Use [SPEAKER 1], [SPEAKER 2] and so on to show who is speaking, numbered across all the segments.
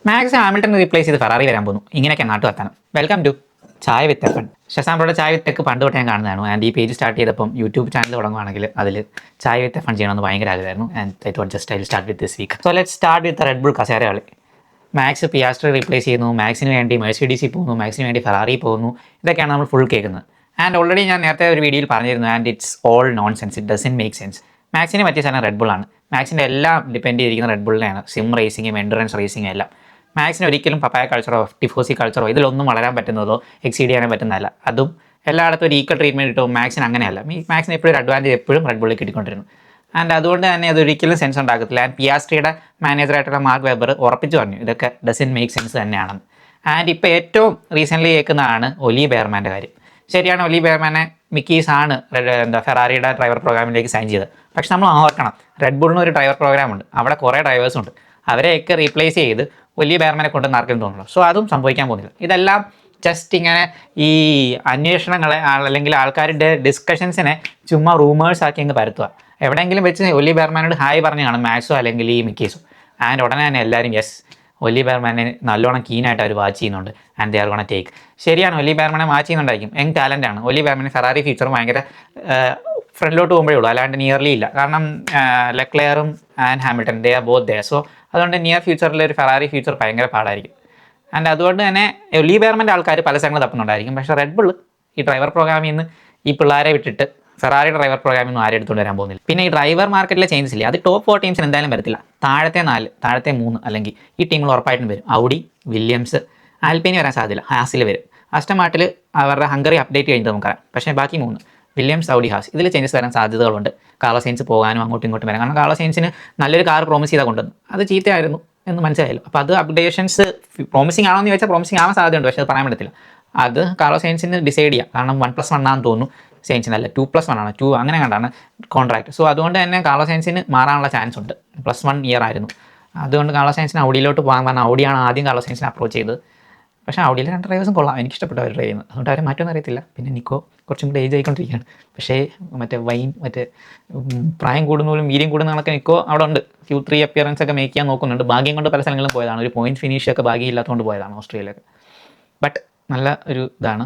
[SPEAKER 1] Max Hamilton replace ചെയ്ത് Ferrari വരാൻ പോകുന്നു. ഇങ്ങനെയൊക്കെ നാട്ടു വർത്താനം. വെൽക്കം ടു ചായ വിത്ത് എഫൺ. ഷസാം ബ്രോയുടെ ചായ വിത്ത് ടെക്ക് പണ്ട് തൊട്ട് ഞാൻ കാണുന്നതാണ്. ആൻഡ് ഈ പേജ് സ്റ്റാർട്ട് ചെയ്തപ്പം യൂട്യൂബ് ചാനൽ തുടങ്ങുകയാണെങ്കിൽ അതിൽ ചായ വിത്ത് എഫൺ ചെയ്യണമെന്ന് ഭയങ്കര ആഗ്രഹമായിരുന്നു. And I thought just I will start with this week. So let start with Red Bull കസേര കളി. മാക്സ് പിയാസ്ട്രി റീപ്ലേസ് ചെയ്യുന്നു, മാക്സിന് വേണ്ടി മെഴ്സിഡീസിൽ പോകുന്നു, മാക്സിന് വേണ്ടി ഫെറാറി പോകുന്നു. ഇതൊക്കെയാണ് നമ്മൾ ഫുൾ കേൾക്കുന്നത്. ആൻഡ് ഓൾറെഡി ഞാൻ നേരത്തെ ഒരു വീഡിയോയിൽ പറഞ്ഞിരുന്നു, and it's all nonsense, it doesn't make sense. മാക്സിനെ പറ്റിയ സാധനം റെഡ് ബുൾ ആണ്. മാക്സിൻ്റെ എല്ലാം ഡിപ്പെൻഡ് ചെയ്തിരിക്കുന്ന റെഡ് ബുളിനെയാണ്. സിം റേസിങ്ങും എൻഡുറൻസ് റേസിങ്ങും എല്ലാം. മാക്സിന് ഒരിക്കലും പപ്പായ കൾച്ചറോ ടിഫോസി കൾച്ചറോ ഇതിലൊന്നും വളരാൻ പറ്റുന്നതോ എക്സീഡ് ചെയ്യാൻ പറ്റുന്നതല്ല. അതും എല്ലായിടത്തും ഒരു ഈക്വൽ ട്രീറ്റ്മെൻറ്റ് കിട്ടും. മാക്സിന് അങ്ങനെയല്ല. മാക്സിന് എപ്പോഴും ഒരു അഡ്വാൻറ്റേജ് എപ്പോഴും റെഡ് ബുള്ളിൽ കിട്ടിക്കൊണ്ടിരുന്നു. ആൻഡ് അതുകൊണ്ട് തന്നെ അതൊരിക്കലും സെൻസ് ഉണ്ടാക്കത്തില്ല. ആൻഡ് പിയാസ്ട്രിയുടെ മാനേജറായിട്ടുള്ള മാർക്ക് വെബർ ഉറപ്പിച്ചു പറഞ്ഞു ഇതൊക്കെ ഡസൻ മേക്ക് സെൻസ് തന്നെയാണെന്ന്. ആൻഡ് ഇപ്പോൾ ഏറ്റവും റീസെൻ്റ്ലി കേൾക്കുന്നതാണ് ഒലി ബെയർമാൻ്റെ കാര്യം. ശരിയാണ്, ഒലി ബെയർമാനെ മിക്കീസ് ആണ് ഫെറാറിയുടെ ഡ്രൈവർ പ്രോഗ്രാമിലേക്ക് സൈൻ ചെയ്തത്. പക്ഷെ നമ്മൾ ഓർക്കണം, റെഡ് ബുളിന് ഒരു ഡ്രൈവർ പ്രോഗ്രാമുണ്ട്, അവിടെ കുറേ ഡ്രൈവേഴ്സുണ്ട്. അവരെയൊക്കെ റീപ്ലേസ് ചെയ്ത് വലിയ ബെയർമാനെ കൊണ്ട് നടക്കാൻ തോന്നുന്നു. സോ അതും സംഭവിക്കാൻ പോകുന്നില്ല. ഇതെല്ലാം ജസ്റ്റ് ഇങ്ങനെ ഈ അന്വേഷണങ്ങളെ അല്ലെങ്കിൽ ആൾക്കാരുടെ ഡിസ്കഷൻസിനെ ചുമ്മാ റൂമേഴ്സ് ആക്കി അങ്ങ് പരത്തുക. എവിടെയെങ്കിലും വെച്ച് ഒലി ബെയർമാനോട് ഹായ് പറഞ്ഞു കാണും മാക്സോ അല്ലെങ്കിൽ ഈ മിക്കീസോ. ആൻഡ് ഉടനെ തന്നെ എല്ലാവരും യെസ് ഒലി ബെയർമാനെ നല്ലോണം കീനായിട്ട് അവർ വാച്ച് ചെയ്യുന്നുണ്ട്. And they are gonna take. ശരിയാണ്, ഒലി ബെയർമാനെ വാച്ച് ചെയ്യുന്നുണ്ടായിരിക്കും. യങ് ടാലൻ്റാണ് ഒലി ബെയർമാൻ. ഫെറാറി ഫ്യൂച്ചർ ഭയങ്കര ഫ്രണ്ടിലോട്ട് പോകുമ്പോഴേ ഉള്ളൂ, അല്ലാണ്ട് നിയർലി ഇല്ല. കാരണം ലെക്ലെയറും and Hamilton they are both there. So അതുകൊണ്ട് നിയർ ഫ്യൂച്ചറിൽ ഒരു ഫെറാറി ഫ്യൂച്ചർ ഭയങ്കര പാടായിരിക്കും. ആൻഡ് അതുകൊണ്ട് തന്നെ ഒലി ബെയർമാൻ്റെ ആൾക്കാർ പല സ്ഥലങ്ങൾ തപ്പുന്നുണ്ടായിരിക്കും. പക്ഷേ റെഡ് ബുൾ ഈ ഡ്രൈവർ പ്രോഗ്രാമിൽ നിന്ന് ഈ പിള്ളേരെ വിട്ടിട്ട് ഫെറാറി ഡ്രൈവർ പ്രോഗ്രാമിൽ നിന്ന് ആരും എടുത്തുകൊണ്ട് വരാൻ പോകുന്നില്ല. പിന്നെ ഈ ഡ്രൈവർ മാർക്കറ്റിലെ ചേഞ്ചസ് ഇല്ല, അത് ടോപ്പ് 4 ടീംസിന് എന്തായാലും വരത്തില്ല. താഴത്തെ 4, താഴത്തെ 3 അല്ലെങ്കിൽ ഈ ടീമുകൾ ഉറപ്പായിട്ടും വരും. ഔഡി, വില്യംസ്, ആൽപൈനി വരാൻ സാധ്യതയില്ല. ഹാസിൽ വരും. ആസ്റ്റൺ മാർട്ടിൽ അവരുടെ ഹംഗറി അപ്ഡേറ്റ് കഴിഞ്ഞിട്ട് നമുക്കറിയാം. പക്ഷേ ബാക്കി 3 വില്യംസ്, ഔഡി, ഹാസ് ഇതിൽ ചേഞ്ചസ് വരാൻ സാധ്യതകളുണ്ട്. കാർലോസ് സൈൻസ് പോകാനും അങ്ങോട്ടും ഇങ്ങോട്ടും വരാം. കാരണം കാർലോസ് സൈൻസിന് നല്ലൊരു കാർ പ്രോമിസ് ചെയ്താൽ കൊണ്ടുവന്നു, അത് ചീത്തയായിരുന്നു എന്ന് മനസ്സിലായല്ലോ. അപ്പോൾ അത് അപ്ഡേഷൻസ് പ്രോമിസിങ് ആണോ എന്ന് ചോദിച്ചാൽ പ്രോമിസിങ് ആവാൻ സാധ്യതയുണ്ട്. പക്ഷേ അത് പറയാൻ പറ്റത്തില്ല. അത് കാർലോസ് സൈൻസിന് ഡിസൈഡ് ചെയ്യാം. കാരണം 1+1 ആണെന്ന് തോന്നുന്നു സയൻസിനല്ല, 2+1 ആണ്. 2 അങ്ങനെ കണ്ടാണ് കോൺട്രാക്ട്. സോ അതുകൊണ്ട് തന്നെ കാർലോസ് സൈൻസിന് മാറാനുള്ള ചാൻസ് ഉണ്ട്. +1 ഇയർ ആയിരുന്നു. അതുകൊണ്ട് കാർലോസ് സൈൻസിന് ഔഡിയിലോട്ട് പോകാൻ പറഞ്ഞാൽ ഔഡിയാണ് ആദ്യം കാർലോസ് സൈൻസിനെ അപ്രോച്ച് ചെയ്തത്. പക്ഷേ ഔഡിയിലെ 2 ഡ്രൈവേഴ്സും കൊള്ളാം, എനിക്കിഷ്ടപ്പെട്ടു അവർ ഡ്രൈവ് ചെയ്യുന്നത്. അതുകൊണ്ട് അവരെ മാറ്റമൊന്നും അറിയത്തില്ല. പിന്നെ നിക്കോ കുറച്ചും കൂടി ഏജ് ആയിക്കൊണ്ടിരിക്കുകയാണ്. പക്ഷേ മറ്റേ പ്രായം കൂടുന്നതും വീര്യം കൂടുന്നതൊക്കെ നിക്കോ അവിടെ ഉണ്ട്. Q3 അപ്പിയറൻസ് ഒക്കെ മേക്ക് ചെയ്യാൻ നോക്കുന്നുണ്ട്. ഭാഗ്യം കൊണ്ട് പല സ്ഥലങ്ങളും പോയതാണ്. ഒരു പോയിന്റ് ഫിനിഷൊക്കെ ഭാഗ്യം ഇല്ലാത്തതുകൊണ്ട് പോയതാണ് ഓസ്ട്രേലിയയിലൊക്കെ. ബട്ട് നല്ല ഒരു ഇതാണ്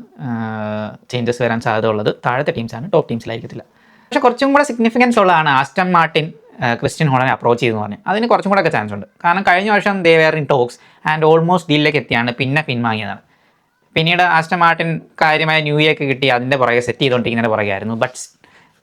[SPEAKER 1] ചേഞ്ചസ് വരാൻ സാധ്യത ഉള്ളത്. താഴത്തെ ടീംസാണ്, ടോപ്പ് ടീംസിലായിരിക്കത്തില്ല. പക്ഷേ കുറച്ചും കൂടെ സിഗ്നിഫിക്കൻസ് ഉള്ളതാണ് ആസ്റ്റൺ മാർട്ടിൻ ക്രിസ്റ്റ്യൻ ഹോർണറെ അപ്രോച്ച് ചെയ്തെന്ന് പറഞ്ഞു. അതിന് കുറച്ചും കൂടെ ഒക്കെ ചാൻസ് ഉണ്ട്. കാരണം കഴിഞ്ഞ വർഷം they were in talks and almost ഡീലിലേക്ക് എത്തിയാണ്, പിന്നെ പിൻവാങ്ങിയതാണ്. പിന്നീട് ആസ്റ്റൺ മാർട്ടിൻ കാര്യമായ ന്യൂ ഇയർ ഒക്കെ കിട്ടി, അതിൻ്റെ പുറകെ സെറ്റ് ചെയ്തുകൊണ്ടിരിക്കുന്നതിൻ്റെ പുറകെയായിരുന്നു. ബട്ട്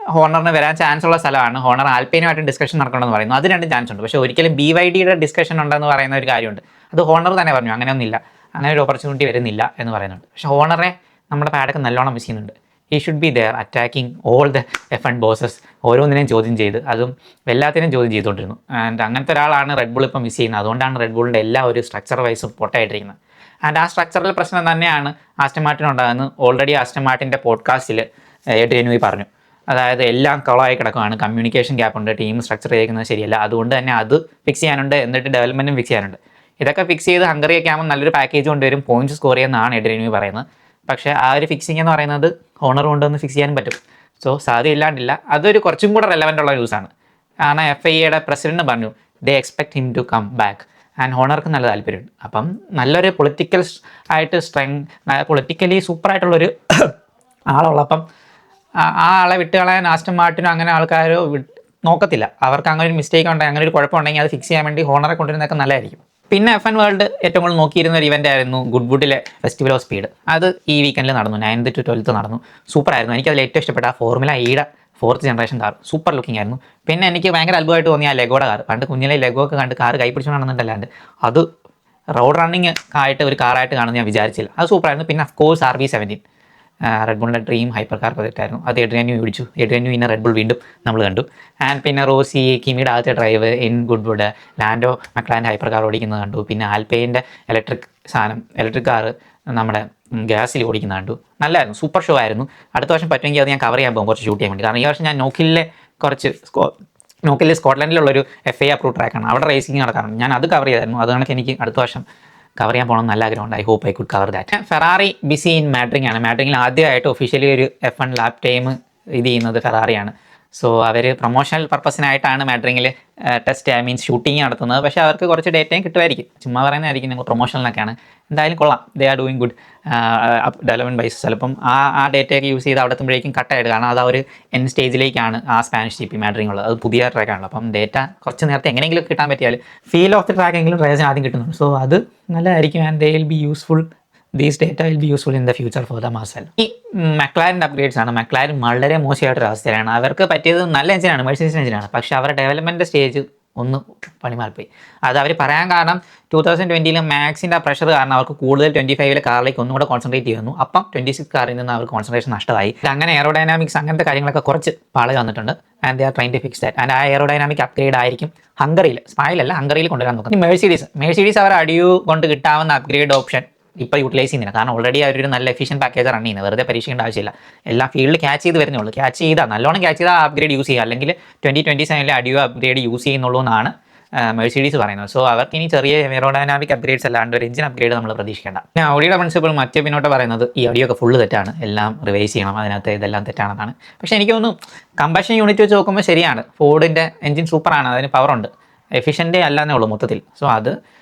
[SPEAKER 1] ഹോണറിന് വരാൻ ചാൻസ് ഉള്ള സ്ഥലമാണ്. ഹോണർ ആൽപൈനുമായിട്ട് ഡിസ്കഷൻ നടക്കണമെന്ന് പറയുന്നു. അത് രണ്ടും ചാൻസ് ഉണ്ട്. പക്ഷേ ഒരിക്കലും BYDയുടെ ഡിസ്കഷൻ ഉണ്ടെന്ന് പറയുന്ന ഒരു കാര്യമുണ്ട്. അത് ഹോണർ തന്നെ പറഞ്ഞു അങ്ങനെയൊന്നുമില്ല, അങ്ങനെ ഒരു ഓപ്പർച്യൂണിറ്റി വരുന്നില്ല എന്ന് പറയുന്നുണ്ട്. പക്ഷേ ഹോണറെ നമ്മുടെ പാഡൊക്കെ നല്ലോണം മിസ് ചെയ്യുന്നുണ്ട്. He should be there attacking all the F1 bosses. ഓരോന്നിനെയും ചോദ്യം ചെയ്ത് അതും എല്ലാത്തിനെയും ചോദ്യം ചെയ്തുകൊണ്ടിരുന്നു. ആൻഡ് അങ്ങനത്തെ ഒരാളാണ് റെഡ് ബുൾ ഇപ്പം മിസ് ചെയ്യുന്നത്. അതുകൊണ്ടാണ് റെഡ് ബുളിൻ്റെ എല്ലാ ഒരു സ്ട്രക്ചർ വൈസും പൊട്ടയായിട്ടിരിക്കുന്നത്. ആൻഡ് ആ സ്ട്രക്ചറൽ പ്രശ്നം തന്നെയാണ് ആസ്റ്റൺ മാർട്ടിൻ ഉണ്ടാകുന്നത്. ഓൾറെഡി ആസ്റ്റൺ മാർട്ടിൻ്റെ പോഡ്കാസ്റ്റിൽ എഡ്രിയൻ ന്യൂയി പറഞ്ഞു. അതായത് എല്ലാം കുളമായി കിടക്കുകയാണ്, കമ്മ്യൂണിക്കേഷൻ ഗ്യാപ്പ് ഉണ്ട്, ടീം സ്ട്രക്ചർ ചെയ്തിരിക്കുന്നത് ശരിയല്ല. അതുകൊണ്ട് തന്നെ അത് ഫിക്സ് ചെയ്യാനുണ്ട്, എന്നിട്ട് ഡെവലപ്മെൻറ്റും ഫിക്സ് ചെയ്യാനുണ്ട്. ഇതൊക്കെ ഫിക്സ് ചെയ്ത് ഹംഗറിയൊക്കെ ആകുമ്പോൾ നല്ലൊരു പാക്കേജ് കൊണ്ടുവരും, പോയിൻറ്റ്സ് സ്കോർ ചെയ്യുന്നതാണ് എഡ്രിയൻ ന്യൂയി പറയുന്നത്. പക്ഷേ ആ ഒരു ഫിക്സിങ് എന്ന് പറയുന്നത് ഹോണർ കൊണ്ടൊന്ന് ഫിക്സ് ചെയ്യാനും പറ്റും. സോ സാധ്യത ഇല്ലാണ്ടില്ല. അതൊരു കുറച്ചും കൂടെ റെലവൻ്റ് ഉള്ള ന്യൂസാണ്. കാരണം FIAയുടെ പ്രസിഡന്റ് പറഞ്ഞു they expect him to come back. And ഹോണർക്ക് നല്ല താല്പര്യമുണ്ട്. അപ്പം നല്ലൊരു പൊളിറ്റിക്കൽ ആയിട്ട് പൊളിറ്റിക്കലി സൂപ്പറായിട്ടുള്ളൊരു ആളുള്ളപ്പം ആ ആളെ വിട്ട് കളയാൻ ആസ്റ്റൺ മാർട്ടിനോ അങ്ങനെ ആൾക്കാരോ നോക്കത്തില്ല. അവർക്ക് അങ്ങനെ ഒരു മിസ്റ്റേക്ക് ഉണ്ടെങ്കിൽ, അങ്ങനെ ഒരു കുഴപ്പമുണ്ടെങ്കിൽ അത് ഫിക്സ് ചെയ്യാൻ വേണ്ടി ഹോണറെ കൊണ്ടുവരുന്നതൊക്കെ നല്ലതായിരിക്കും. പിന്നെ F1 വേൾഡ് ഏറ്റവും കൂടുതൽ നോക്കിയിരുന്ന ഒരു ഇവൻ്റ് ആയിരുന്നു ഗുഡ്വുഡിലെ ഫെസ്റ്റിവൽ ഓഫ് സ്പീഡ്. അത് ഈ വീക്കെൻഡിൽ നടന്നു, 9th to 12th നടന്നു. സൂപ്പറായിരുന്നു. എനിക്കതിൽ ഏറ്റവും ഇഷ്ടപ്പെട്ട ആ ഫോർമുല Eയുടെ 4th generation car super looking ആയിരുന്നു. പിന്നെ എനിക്ക് ഭയങ്കര അത്ഭുതമായിട്ട് തോന്നിയ ആ ലെഗോയുടെ കാർ. പണ്ട് കുഞ്ഞിലെ ലെഗോ ഒക്കെ കണ്ട് കാർ കൈ പിടിച്ചുകൊണ്ടാണെന്നുണ്ടല്ലാണ്ട് അത് റോഡ് റണ്ണിങ് ആയിട്ട് ഒരു കാറായിട്ട് കാണുമെന്ന് ഞാൻ വിചാരിച്ചില്ല. അത് സൂപ്പറായിരുന്നു. പിന്നെ ഓഫ് കോഴ്സ് RB17 റെഡ് ബുളിൻ്റെ ഡ്രീം ഹൈപ്പർ കാർ പ്രൊജക്റ്റ് ആയിരുന്നു. അത് എഡ്രിയൻ ന്യൂ പിടിച്ചു. എഡ്രിയൻ ന്യൂ ഇന്ന റെഡ് ബുൾ വീണ്ടും നമ്മൾ കണ്ടു. ആൻഡ് പിന്നെ റോസി കിമിയുടെ ആദ്യത്തെ ഡ്രൈവ് ഇൻ ഗുഡ്വുഡ്, ലാൻഡോ മക്ലാൻ്റെ ഹൈപ്പർ കാർ ഓടിക്കുന്നത് കണ്ടു. പിന്നെ ആൽപൈൻ്റെ ഇലക്ട്രിക് കാർ നമ്മുടെ ഗ്യാസിൽ ഓടിക്കുന്നത് കണ്ടു. നല്ലതായിരുന്നു, സൂപ്പർ ഷോ ആയിരുന്നു. അടുത്ത വർഷം പറ്റുമെങ്കിൽ അത് ഞാൻ കവർ ചെയ്യാൻ പോകും, കുറച്ച് ഷൂട്ട് ചെയ്യാൻ വേണ്ടി. കാരണം ഈ വർഷം ഞാൻ നോക്കിലെ സ്കോട്ട്ലൻഡിലുള്ളൊരു FIA അപ്രൂവ് ട്രാക്കാണ്, അവിടെ റേസിംഗ് നടക്കാറുണ്ട്. ഞാൻ അത് കവർ ചെയ്തായിരുന്നു. അത് കണക്ക് എനിക്ക് അടുത്ത വർഷം കവർ ചെയ്യാൻ പോകണം നല്ല ആഗ്രഹമുണ്ട്. I hope I could cover that. Ferrari busy in Madring ആണ്. മാഡ്രിങ്ങിൽ ആദ്യമായിട്ട് ഒഫീഷ്യലി ഒരു F1 ലാപ്പ് ടൈം ഇത് ചെയ്യുന്നത് ഫെറാറിയാണ്. സോ അവർ പ്രൊമോഷണൽ പർപ്പസിനായിട്ടാണ് മാഡ്രിങ്ങിൽ ഷൂട്ടിങ് നടത്തുന്നത്. പക്ഷേ അവർക്ക് കുറച്ച് ഡേറ്റയും കിട്ടുമായിരിക്കും, ചുമ്മാ പറയുന്നതായിരിക്കും, നിങ്ങൾ പ്രൊമോഷണലൊക്കെയാണ്. എന്തായാലും കൊള്ളാം, they are doing good development buys. ചിലപ്പം ആ ഡേറ്റയൊക്കെ യൂസ് ചെയ്ത് അവിടെ എത്തുമ്പോഴേക്കും കട്ടായിട്ട്, കാരണം അത് ആ ഒരു എൻ സ്റ്റേജിലേക്കാണ് ആ സ്പാനിഷ് GP മാഡ്രിങ് ഉള്ളത്. അത് പുതിയ ട്രാക്കാണല്ലോ, അപ്പം ഡേറ്റ കുറച്ച് നേരത്തെ എങ്ങനെയെങ്കിലും കിട്ടാൻ പറ്റിയാൽ ഫീൽ ഓഫ് ദി ട്രാക്കെങ്കിലും റേസിന് ആദ്യം കിട്ടുന്നുണ്ട്. സോ അത് നല്ലതായിരിക്കും, and they will be useful. These data will be useful in the future for the Marcel. ഈ മക്ലാരൻ്റെ അപ്ഗ്രേഡ്സ് ആണ്. മക്ലാരൻ വളരെ മോശമായിട്ടൊരു അവസ്ഥയിലാണ്. അവർക്ക് പറ്റിയത് നല്ല എഞ്ചിനാണ്, മെഴ്സീഡീസ് എഞ്ചിനാണ്, പക്ഷേ അവരുടെ ഡെവലപ്മെൻറ്റ് സ്റ്റേജ് ഒന്ന് പണിമാറിപ്പോയി. അത് അവർ പറയാൻ കാരണം 2020 മാക്സിൻ്റെ പ്രഷർ കാരണം അവർക്ക് കൂടുതൽ 25 കാറിലേക്ക് ഒന്നുകൂടെ കോൺസെൻട്രേറ്റ് ചെയ്യുന്നു. അപ്പം 26 കാറിൽ നിന്ന് അവർക്ക് കോൺസെൻട്രേഷൻ നഷ്ടമായി. അങ്ങനെ എയറോഡൈനാമിക്സ് അങ്ങനത്തെ കാര്യങ്ങളൊക്കെ കുറച്ച് പാളി വന്നിട്ടുണ്ട്. And they are trying to fix that. And ആ എയറോഡൈനാമിക് അപ്ഗ്രേഡ് ആയിരിക്കും ഹംഗറിയിൽ, സ്പായിലല്ല ഹംഗറിയിൽ കൊണ്ടുവരാൻ നോക്കുന്നത്. മെഴ്സീഡീസ് അവർ അടിയു കൊണ്ട് കിട്ടാവുന്ന അപ്ഗ്രേഡ് ഓപ്ഷൻ ഇപ്പോൾ യൂട്ടിലൈസ് ചെയ്യുന്നില്ല. കാരണം ഓൾറെഡി അവരൊരു നല്ല എഫിഷ്യൻ പാക്കേജ് റൺ ചെയ്യുന്നത്, വെറുതെ പരീക്ഷിക്കേണ്ട ആവശ്യമില്ല. എല്ലാ ഫീൽഡിൽ ക്യാച്ച് ചെയ്ത് വരുന്നുള്ളൂ. ക്യാച്ച് ചെയ്താൽ നല്ലോണം ക്യാച്ച് ചെയ്താൽ അപ്ഗ്രേഡ് യൂസ് ചെയ്യുക, അല്ലെങ്കിൽ 2027 അഡിയോ അപ്ഗ്രേഡ് യൂസ് ചെയ്യുന്നുള്ളൂ എന്നാണ് മെഴ്സീഡീസ് പറയുന്നത്. സോ അവർക്ക് ഇനി ചെറിയ എയറോഡൈനാമിക് അപ്ഗ്രേഡ്സ് അല്ലാണ്ട് ഒരു എഞ്ചിൻ അപ്ഗ്രേഡ് നമ്മൾ പ്രതീക്ഷിക്കേണ്ട. പിന്നെ ഔഡിയുടെ പ്രിൻസിപ്പിൾ മറ്റേ പിന്നോട്ട് പറയുന്നത് ഈ ഓഡിയോ ഫുള്ള് തെറ്റാണ്, എല്ലാം റിവൈസ് ചെയ്യണം, അതിനകത്ത് ഇതെല്ലാം തെറ്റാണെന്നാണ്. പക്ഷേ എനിക്ക് തോന്നുന്നു കമ്പഷൻ യൂണിറ്റ് വെച്ച് നോക്കുമ്പോൾ ശരിയാണ്. ഫോർഡിൻ്റെ എഞ്ചിൻ സൂപ്പറാണ്, അതിന് പവറുണ്ട്, എഫിഷ്യൻ്റേ അല്ലാന്നേ ഉള്ളൂ മൊത്തത്തിൽ. സോ അത്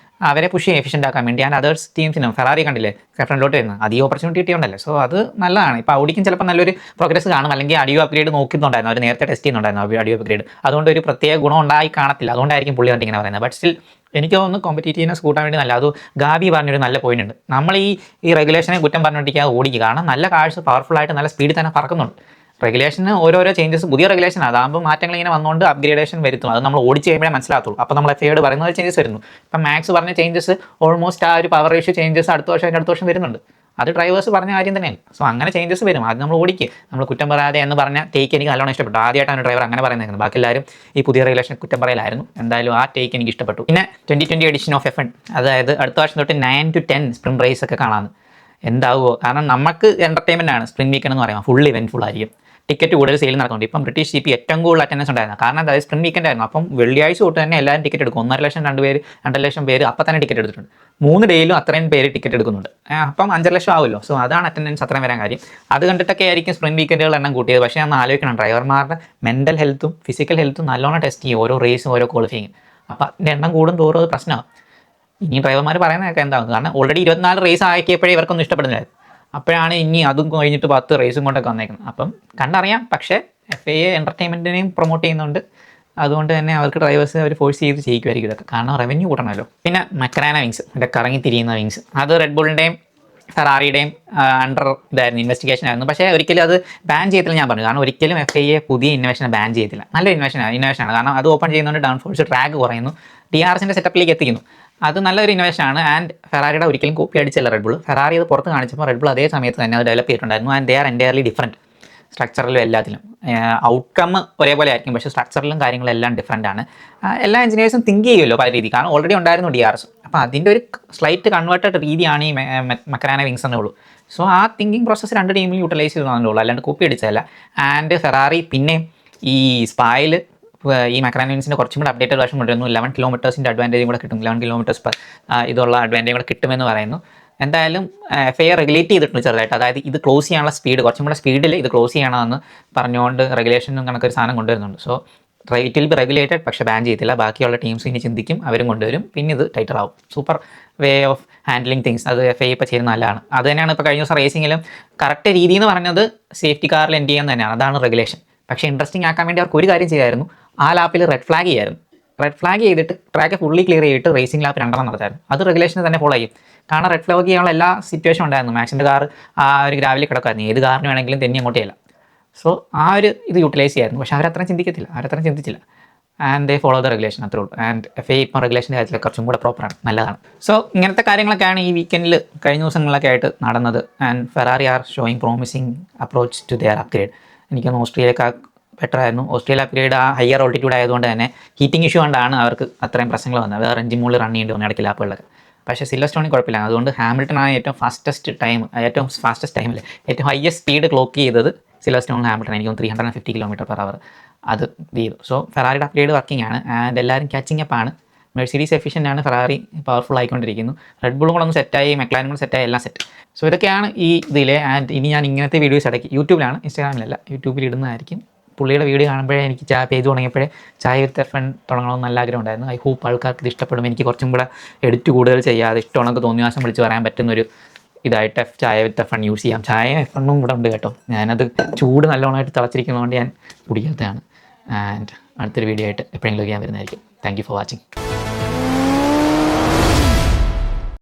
[SPEAKER 1] അവരെ പുഷ് ചെയ്യും എഫിഷ്യൻ്റ് ആക്കാൻ വേണ്ടി. ആൻഡ് അതേഴ്സ് ടീംസിനും ഫെറാറി കണ്ടില്ലേ ഫ്രണ്ടിലോട്ട് വരുന്നത്, അധികം ഓപ്പർച്യൂണിറ്റി കിട്ടിയുണ്ടല്ലോ. സോ അത് നല്ലതാണ്. ഇപ്പോൾ ഔഡിക്കും ചിലപ്പോൾ നല്ലൊരു പ്രോഗ്രസ് കാണും, അല്ലെങ്കിൽ അഡിയോ അപ്ഗ്രേഡ് നോക്കുന്നുണ്ടായിരുന്നു, അവർ നേരത്തെ ടെസ്റ്റ് ചെയ്യുന്നുണ്ടായിരുന്നു അഡിയോ അപ്ഗ്രേഡ്. അതുകൊണ്ട് ഒരു പ്രത്യേക ഗുണം ഉണ്ടായി കാണത്തില്ല, അതുകൊണ്ടായിരിക്കും പുള്ളി കണ്ടിങ്ങനെ പറയുന്നത്. ബട്ട് സ്റ്റിൽ എനിക്ക് തോന്നുന്നു കോമ്പറ്റീറ്റീവ്നെസ് കൂട്ടാൻ വേണ്ടി നല്ല. അത് ഗാബി പറഞ്ഞൊരു നല്ല പോയിന്റ് ഉണ്ട്. നമ്മൾ ഈ റെഗുലേഷനെ കുറ്റം പറഞ്ഞുകൊണ്ടിരിക്കാതെ ഓടിക്കുക, കാരണം നല്ല കാഴ്ച പവർഫുള്ളായിട്ട് നല്ല സ്പീഡിൽ തന്നെ പറക്കുന്നുണ്ട്. റെഗുലേഷന് ഓരോരോ ചേഞ്ചസ്, പുതിയ റെഗുലേഷൻ അതാകുമ്പോൾ മാറ്റങ്ങൾ ഇങ്ങനെ വന്നുകൊണ്ട് അപ്ഗ്രേഡേഷൻ വരുത്തും. അത് നമ്മൾ ഓടിച്ച് കഴിയുമ്പോഴേ മനസ്സിലാത്തുള്ളൂ. അപ്പോൾ നമ്മൾ FIA പറയുന്ന ചേഞ്ചസ് വരുന്നു. ഇപ്പം മാക്സ് പറഞ്ഞ ചേഞ്ചസ് ഓൾമോസ്റ്റ് ആ ഒരു പവർ റേഷ്യോ ചേഞ്ചസ് അടുത്ത വർഷം വരുന്നുണ്ട്. അത് ഡ്രൈവേഴ്സ് പറഞ്ഞ കാര്യം തന്നെയാണ്. സോ അങ്ങനെ ചേഞ്ചസ് വരും, അത് നമ്മൾ ഓടിക്കുക. നമ്മൾ കുറ്റം പറയാതെ എന്ന് പറഞ്ഞ ടേക്ക് എനിക്ക് നല്ലോണം ഇഷ്ടപ്പെട്ടു. ആദ്യമായിട്ടാണ് ഡ്രൈവർ അങ്ങനെ പറയുന്നത്. ബാക്കി എല്ലാവരും ഈ പുതിയ റെഗുലേഷൻ കുറ്റം പറയലായിരുന്നു. എന്തായാലും ആ ടേക്ക് എനിക്ക് ഇഷ്ടപ്പെട്ടു. പിന്നെ 2020 എഡിഷൻ ഓഫ് F1, അതായത് അടുത്ത വർഷം തൊട്ട് 9 to 10 സ്പ്രിന്റ് റേസ് ഒക്കെ കാണാമെന്ന്. എന്താവുമോ, കാരണം നമുക്ക് എൻ്റർടൈൻമെൻ്റ് ആണ് സ്പ്രിന്റ് വീക്കെൻഡ് എന്ന് പറയുമ്പോൾ, ഫുൾ ഇവൻറ്റ്ഫുൾ ആയിരിക്കും. ടിക്കറ്റ് കൂടുതൽ സെയിൽ നടക്കുന്നുണ്ട്. ഇപ്പം ബ്രിട്ടീഷ് GP ഏറ്റവും കൂടുതൽ അറ്റൻഡൻസ് ഉണ്ടായിരുന്നു, കാരണം അതായത് സ്പ്രിന്റ് വീക്കെൻഡ് ആയിരുന്നു. അപ്പം വെള്ളിയാഴ്ച തൊട്ട് തന്നെ എല്ലാവരും ടിക്കറ്റ് എടുക്കും. 1.5 ലക്ഷം 2 ലക്ഷം പേര് അപ്പം തന്നെ ടിക്കറ്റ് എടുത്തിട്ടുണ്ട്. 3 ഡേയിലും അത്രയും പേര് ടിക്കറ്റ് എടുക്കുന്നുണ്ട്. അപ്പം 5 ലക്ഷം ആവുമല്ലോ. സോ അതാണ് അറ്റൻഡൻസ് അത്രയും വരാൻ കാര്യം. അത് കണ്ടിട്ടൊക്കെ ആയിരിക്കും സ്പ്രിന്റ് വീക്കെൻഡുകൾ എണ്ണം കൂട്ടിയത്. പക്ഷേ ഒന്ന് ആലോചിക്കണം, ഡ്രൈവർമാരുടെ മെൻ്റൽ ഹെൽത്തും ഫിസിക്കൽ ഹെൽത്തും നല്ലോണം ടെസ്റ്റ് ചെയ്യും ഓരോ റേസും ഓരോ ക്വാളിഫയിങ്. അപ്പം അതിൻ്റെ എണ്ണം കൂടും തോറും അത് പ്രശ്നമാകും. ഇനി ഡ്രൈവർമാർ പറയുന്നതൊക്കെ എന്താകും, കാരണം ഓൾറെഡി 24 റേസ് ആക്കിയപ്പോഴേ ഇവർക്കൊന്നും ഇഷ്ടപ്പെടുന്നില്ല. അപ്പോഴാണ് ഇനി അതും കഴിഞ്ഞിട്ട് 10 റേസും കൊണ്ടൊക്കെ വന്നേക്കുന്നത്. അപ്പം കണ്ടറിയാം. പക്ഷേ FIA എൻ്റർടൈൻമെൻറ്റിനെയും പ്രൊമോട്ട് ചെയ്യുന്നുണ്ട്. അതുകൊണ്ട് തന്നെ അവർക്ക് ഡ്രൈവേഴ്സ് അവർ ഫോഴ്സ് ചെയ്ത് ചെയ്യിക്കുമായിരിക്കും ഇതൊക്കെ, കാരണം റവന്യൂ കൂട്ടണമല്ലോ. പിന്നെ മക്രാന വിങ്സ്, ഇവിടെ കറങ്ങി തിരിയുന്ന വിങ്സ്, അത് റെഡ് ബുളിൻ്റെയും ഫെറാറിയുടെയും അണ്ടർ ഇതായിരുന്നു, ഇൻവെസ്റ്റിഗേഷൻ ആയിരുന്നു. പക്ഷേ ഒരിക്കലും അത് ബാൻ ചെയ്യത്തില്ല ഞാൻ പറഞ്ഞു, കാരണം ഒരിക്കലും FIA പുതിയ ഇന്നോവേഷനെ ബാൻ ചെയ്യത്തില്ല. നല്ല ഇന്നോവേഷനാണ്, കാരണം അത് ഓപ്പൺ ചെയ്യുന്നതുകൊണ്ട് ഡൗൺഫോൾസ് ട്രാക്ക് കുറയുന്നു, DRSൻ്റെ സെറ്റപ്പിലേക്ക് എത്തിക്കുന്നു. അത് നല്ലൊരു ഇന്നോവേഷനാണ്. ആൻഡ് ഫെറാറിയുടെ ഒരിക്കലും കോപ്പി അടിച്ചല്ല റെഡ് ബുൾ. ഫെറാറി അത് പുറത്ത് കാണിച്ചപ്പോൾ റെഡ് ബുൾ അതേ സമയത്ത് തന്നെ അത് ഡെവലപ്പ് ചെയ്തിട്ടുണ്ടായിരുന്നു. And they are entirely different സ്ട്രക്ചറിലും എല്ലാത്തിലും. ഔട്ട്കം ഒരേപോലെ ആയിരിക്കും, പക്ഷേ സ്ട്രക്ചറിലും കാര്യങ്ങളെല്ലാം ഡിഫറൻ്റ് ആണ്. എല്ലാ എഞ്ചിനീയേഴ്സും തിങ്ക് ചെയ്യുമല്ലോ പല രീതി, കാരണം ഓൾറെഡി ഉണ്ടായിരുന്നു DRS. അപ്പോൾ അതിൻ്റെ ഒരു സ്ലൈറ്റ് കൺവേർട്ടഡ് രീതിയാണ് ഈ മക്രാന വിങ്സ് എന്നേ ഉള്ളൂ. സോ ആ തിങ്കിങ് പ്രോസസ്സ് രണ്ട് ടീമിൽ യൂട്ടിലൈസ് ചെയ്തതേ ഉള്ളൂ, അല്ലാണ്ട് കോപ്പി അടിച്ചതല്ല. ആൻഡ് ഫെറാറി പിന്നെ ഈ സ്പായിൽ ഈ മക്രാന വിങ്സിൻ്റെ കുറച്ചും കൂടെ അപ്ഡേറ്റഡ് വേർഷൻ കൊണ്ടുവരുന്നു. 11 കിലോമീറ്റേഴ്സിൻ്റെ അഡ്വാൻറ്റേജും കൂടെ കിട്ടും. 11 കിലോമീറ്റേഴ്സ് ഇതുള്ള അഡ്വാൻറ്റേജ് കൂടെ കിട്ടുമെന്ന് പറയുന്നു. എന്തായാലും FIA റെഗുലേറ്റ് ചെയ്തിട്ടുണ്ട് ചെറുതായിട്ട്, അതായത് ഇത് ക്ലോസ് ചെയ്യാനുള്ള സ്പീഡ് കുറച്ചും കൂടെ സ്പീഡിൽ ഇത് ക്ലോസ് ചെയ്യണമെന്ന് പറഞ്ഞുകൊണ്ട് റെഗുലേഷനും കണക്കൊരു സാധനം കൊണ്ടുവരുന്നുണ്ട്. So it will be regulated, പക്ഷേ ബാൻ ചെയ്യത്തില്ല. ബാക്കിയുള്ള ടീംസ് ഇനി ചിന്തിക്കും, അവരും കൊണ്ടുവരും, പിന്നെ ഇത് ടൈറ്റർ ആവും. Super way of handling things. അത് FIA ഇപ്പോൾ ചെയ്യുന്ന നല്ലതാണ്. അത് തന്നെയാണ് ഇപ്പോൾ കഴിഞ്ഞ ദിവസം റേസിങ്ങിലും കറക്റ്റ് രീതി എന്ന് പറഞ്ഞത് സേഫ്റ്റി കാറിൽ എൻഡ് ചെയ്യാൻ തന്നെയാണ്, അതാണ് റെഗുലേഷൻ. പക്ഷേ ഇൻട്രസ്റ്റിംഗ് ആക്കാൻ വേണ്ടി അവർക്ക് ഒരു കാര്യം ചെയ്യായിരുന്നു, ആ ലാപ്പിൽ റെഡ് ഫ്ലാഗ് ചെയ്യായിരുന്നു. റെഡ് ഫ്ലാഗ് ചെയ്തിട്ട് ട്രാക്ക് ഫുള്ളി ക്ലിയർ ചെയ്തിട്ട് റേസിംഗ് ലാപ്പ് 2 നടത്തായിരുന്നു. അത് റെഗുലേഷന് തന്നെ ഫോളോ ചെയ്യും, കാരണം റെഡ് ഫ്ലാഗ് ചെയ്യാനുള്ള എല്ലാ സിറ്റുവേഷൻ ഉണ്ടായിരുന്നു. മാക്സിൻ്റെ കാർ ആ ഒരു ഗ്രാവിൽ കിടക്കുമായിരുന്നു, ഏത് കാറിന് വേണമെങ്കിലും തെന്നി അങ്ങോട്ടേ ഇല്ല. സോ ആ ഒരു ഇത് യൂട്ടിലൈസ് ചെയ്യായിരുന്നു. പക്ഷേ അവരത്രയും ചിന്തിച്ചില്ല. And they follow the regulation, അത്രേ ഉള്ളൂ. ആൻഡ് FIA ഇപ്പം റെഗുലേഷൻ്റെ കാര്യത്തിൽ കുറച്ചും കൂടെ പ്രോപ്പറാണ്, നല്ലതാണ്. സോ ഇങ്ങനത്തെ കാര്യങ്ങളൊക്കെയാണ് ഈ വീക്കെൻഡിൽ കഴിഞ്ഞ ദിവസങ്ങളിലൊക്കെ ആയിട്ട് നടന്നത്. And Ferrari are showing promising approach to their upgrade. എനിക്കൊന്ന് ഓസ്ട്രേലിയക്കാർ ബെറ്റർ ആയിരുന്നു. ഓസ്ട്രേലിയ അപ്ഗ്രേഡ് ആ ഹയർ ഓൾട്ടിറ്റ്യൂഡ് ആയതുകൊണ്ട് തന്നെ ഹീറ്റിംഗ് ഇഷ്യൂ കൊണ്ടാണ് അവർക്ക് അത്രയും പ്രശ്നങ്ങൾ വന്നത്. വേറെ എഞ്ചിൻ മുകളിൽ റൺ ചെയ്യേണ്ടി വന്നു ഇടയ്ക്ക് ലാപ്പുകളിലൊക്കെ. പക്ഷേ സിൽവർസ്റ്റോണിൽ കുഴപ്പമില്ല. അതുകൊണ്ട് ഹാമിൽട്ടനാണ് ഏറ്റവും ഫാസ്റ്റസ്റ്റ് ടൈമിൽ ഏറ്റവും ഹയസ്റ്റ് സ്പീഡ് ക്ലോക്ക് ചെയ്തത് സിൽവർസ്റ്റോണിൽ ഹാമിൽട്ടൺ. എനിക്ക് 350 km/h അത് ചെയ്തു. സോ ഫെറാറിയുടെ അപ്ഗ്രേഡ് വർക്കിംഗ് ആണ്. ആൻഡ് എല്ലാവരും ക്യാച്ചിങ് അപ്പ് ആണ്. മെഴ്സീഡീസ് എഫിഷ്യൻ്റ് ആണ്, ഫെറാറി പവർഫുൾ ആയിക്കൊണ്ടിരിക്കുന്നു. റെഡ് ബുളും കൂടെ ഒന്ന് സെറ്റായി, മെക്ലാരനും കൂടെ സെറ്റായി, എല്ലാം സെറ്റ്. സോ ഇതൊക്കെയാണ് ഈ ഇതിലെ. ആൻഡ് ഇനി ഞാൻ ഇങ്ങനത്തെ വീഡിയോസ് ഇടയ്ക്ക് യൂട്യൂബിലാണ്, ഇൻസ്റ്റാഗ്രാമിലല്ല, യൂട്യൂബിൽ ഇടുന്നതായിരിക്കും. പുള്ളിയുടെ വീഡിയോ കാണുമ്പോഴേ എനിക്ക് പേജ് തുടങ്ങിയപ്പോഴേ ചായ വിത്ത് എഫ് എൻ തുടങ്ങണമെന്ന് നല്ല ആഗ്രഹം ഉണ്ടായിരുന്നു. ഐ ഹോപ്പ് ആൾക്കാർക്ക് ഇത് ഇഷ്ടപ്പെടും. എനിക്ക് കുറച്ചും കൂടെ എഡിറ്റ് കൂടുതൽ ചെയ്യാതെ ഇഷ്ടമാണെങ്കിൽ തോന്നിയ വിളിച്ച് പറയാൻ പറ്റുന്നൊരു ഇതായിട്ട് ചായ വിത്ത് എഫ് എൻ യൂസ് ചെയ്യാം. ചായ എഫ് എണ്ണും കൂടെ ഉണ്ട് കേട്ടോ. ഞാനത് ചൂട് നല്ലോണമായിട്ട് തിളച്ചിരിക്കുന്നതുകൊണ്ട് ഞാൻ കുടിക്കാത്തതാണ്. ആൻഡ് അടുത്തൊരു വീഡിയോ ആയിട്ട് എപ്പോഴെങ്കിലും ഞാൻ വരുന്നതായിരിക്കും. Thank you for watching.